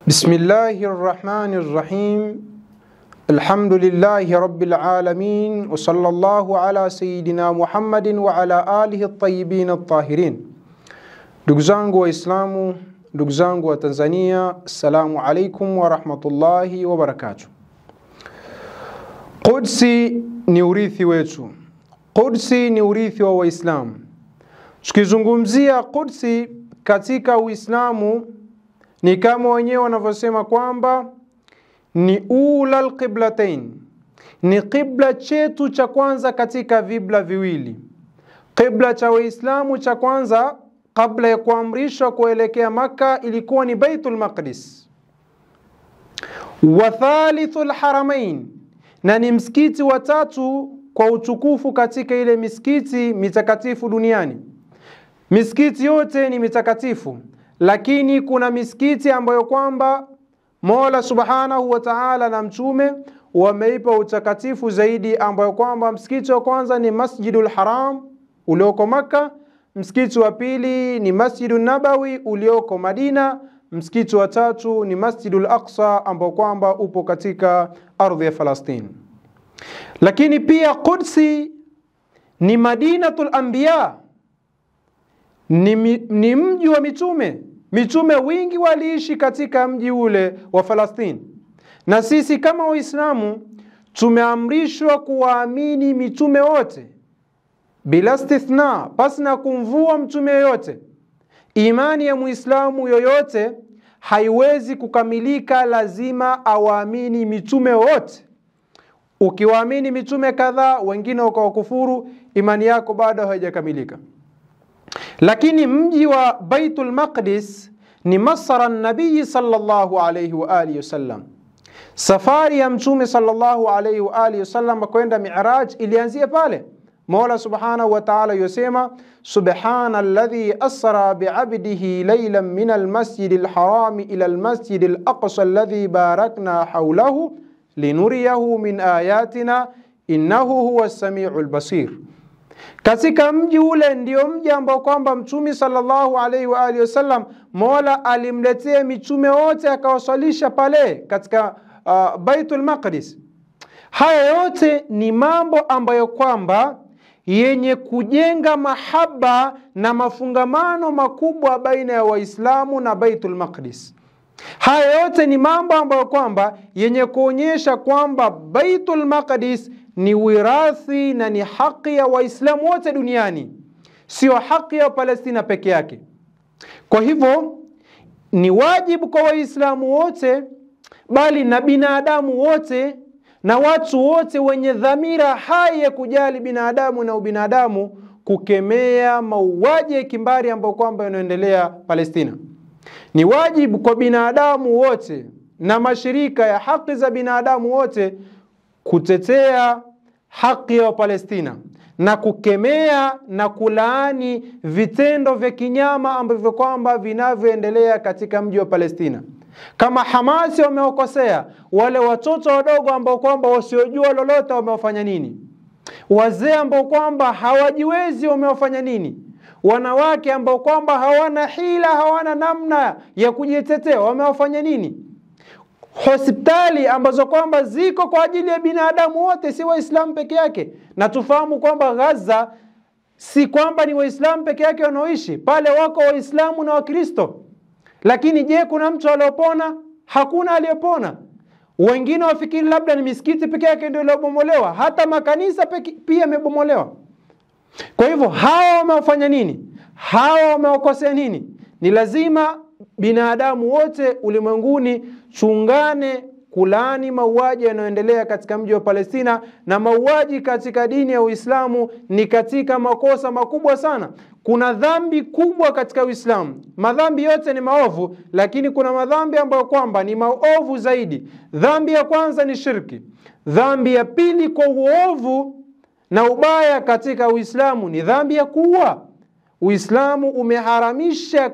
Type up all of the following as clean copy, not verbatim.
بسم الله الرحمن الرحيم الحمد لله رب العالمين وصلى الله على سيدنا محمد وعلى آله الطيبين الطاهرين. Ndugu zangu Waislamu, ndugu zangu wa Tanzania, assalamu alaikum wa rahmatullahi wa barakatuh. Qudsi ni urithi wetu. Qudsi ni urithi wa Waislamu. Tukizungumzia Qudsi katika Uislamu ni kama wenyewe wanavyosema kwamba ni ulal qiblatain, ni qibla chetu cha kwanza katika vibla viwili. Qibla cha Waislamu cha kwanza kabla ya kuamrishwa kuelekea Makka ilikuwa ni Baitul Maqdis. Wa thalithul haramain, na ni msikiti wa tatu kwa utukufu katika ile misikiti mitakatifu duniani. Misikiti yote ni mitakatifu, lakini kuna misikiti ambayo kwamba Mola Subhanahu wa Ta'ala na mtume wameipa utakatifu zaidi, ambayo kwamba msikiti wa kwanza ni Masjidul Haram ulioko Makka, msikiti wa pili ni Masjidun Nabawi ulioko Madina, msikiti wa tatu ni Masjidul Aqsa ambao kwamba upo katika ardhi ya Palestina. Lakini pia Qudsi ni Madinatul Anbiya, ni mji wa mitume. Mitume wingi waliishi katika mji ule wa Palestina. Na sisi kama Waislamu tumeamrishwa kuwaamini mitume wote bila istithna, pasina kumvua mtume yoyote. Imani ya Muislamu yoyote haiwezi kukamilika, lazima awaamini mitume wote. Ukiwaamini mitume kadhaa wengine wakawakufuru, imani yako bado haijakamilika. Lakini mji wa Baitul Maqdis ni masara nabii sallallahu alayhi wa alihi wasallam. Safari ya mtume sallallahu alayhi wa alihi wasallam kwenda Mi'raj ilianzia pale. Mola Subhanahu wa Ta'ala yosema subhana alladhi asra bi'abdihi laylan min al-masjidil harami ila al-masjidil aqsa alladhi barakna hawlahu linuriyahu min ayatina innahu huwas samiul basir. Katika mji ule ndio mji ambao kwamba mtume sallallahu alayhi wa alihi wasallam Mola alimletea mitume wote akawasalisha pale katika Baitul Maqdis. Haya yote ni mambo ambayo kwamba yenye kujenga mahaba na mafungamano makubwa baina ya Waislamu na Baitul Maqdis. Haya yote ni mambo ambayo kwamba yenye kuonyesha kwamba Baitul Maqdis ni wirathi na ni haki ya Waislamu wote duniani, sio haki ya Palestina peke yake. Kwa hivyo ni wajibu kwa Waislamu wote, bali na binadamu wote na watu wote wenye dhamira hai ya kujali binadamu na ubinadamu kukemea mauaji ya kimbari ambayo kwamba yanaendelea Palestina. Ni wajibu kwa binadamu wote na mashirika ya haki za binadamu wote kutetea haki ya Palestina na kukemea na kulaani vitendo vya kinyama ambavyo kwamba vinavyoendelea katika mji wa Palestina. Kama Hamasi wameokosea, wale watoto wadogo ambao kwamba wasiojua lolote wamewafanya nini? Wazee ambao kwamba hawajiwezi wamewafanya nini? Wanawake ambao kwamba hawana hila, hawana namna ya kujitetea wamewafanya nini? Hospitali ambazo kwamba ziko kwa ajili ya binadamu wote, si Waislamu peke yake. Na tufahamu kwamba Gaza si kwamba ni Waislamu peke yake wanaoishi pale, wako Waislamu na Wakristo. Lakini je, kuna mtu aliyopona? Hakuna aliyepona. Wengine wafikiri labda ni misikiti peke yake ndio iliyobomolewa, hata makanisa pia yamebomolewa. Kwa hivyo hawa wamefanya nini? Hawa wameokosea nini? Ni lazima binadamu wote ulimwenguni chungane kulaani mauaji yanayoendelea katika mji wa Palestina, na mauaji katika dini ya Uislamu ni katika makosa makubwa sana. Kuna dhambi kubwa katika Uislamu. Madhambi yote ni maovu, lakini kuna madhambi ambayo kwamba ni maovu zaidi. Dhambi ya kwanza ni shirki. Dhambi ya pili kwa uovu na ubaya katika Uislamu ni dhambi ya kuua. Uislamu umeharamisha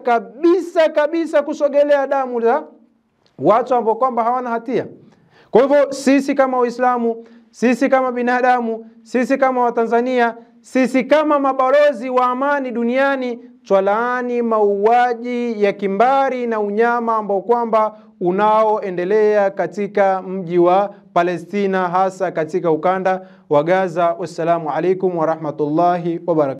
kabisa kusogelea damu za watu ambao kwamba hawana hatia. Kwa hivyo sisi kama Waislamu, sisi kama binadamu, sisi kama Watanzania, sisi kama mabalozi wa amani duniani twalaani mauaji ya kimbari na unyama ambao kwamba unaoendelea katika mji wa Palestina, hasa katika ukanda wa Gaza. Wassalamu alaikum wa rahmatullahi wa barakatuh.